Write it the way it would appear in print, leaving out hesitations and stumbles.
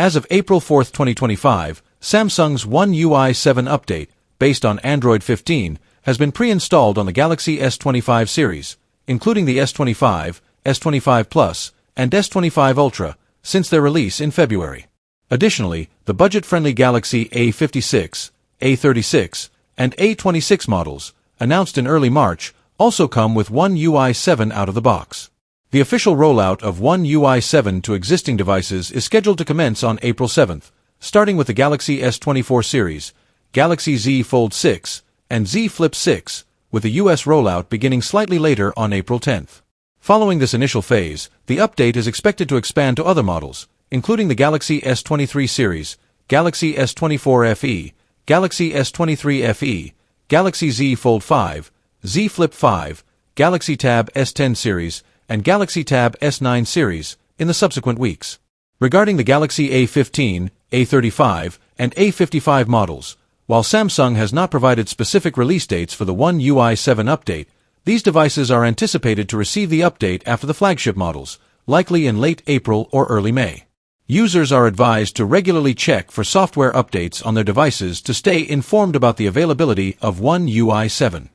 As of April 4, 2025, Samsung's One UI 7 update, based on Android 15, has been pre-installed on the Galaxy S25 series, including the S25, S25 Plus, and S25 Ultra, since their release in February. Additionally, the budget-friendly Galaxy A56, A36, and A26 models, announced in early March, also come with One UI 7 out of the box. The official rollout of One UI 7 to existing devices is scheduled to commence on April 7th, starting with the Galaxy S24 series, Galaxy Z Fold 6, and Z Flip 6, with the US rollout beginning slightly later on April 10th. Following this initial phase, the update is expected to expand to other models, including the Galaxy S23 series, Galaxy S24 FE, Galaxy S23 FE, Galaxy Z Fold 5, Z Flip 5, Galaxy Tab S10 series, and Galaxy Tab S9 series in the subsequent weeks. Regarding the Galaxy A15, A35, and A55 models, while Samsung has not provided specific release dates for the One UI 7 update, these devices are anticipated to receive the update after the flagship models, likely in late April or early May. Users are advised to regularly check for software updates on their devices to stay informed about the availability of One UI 7.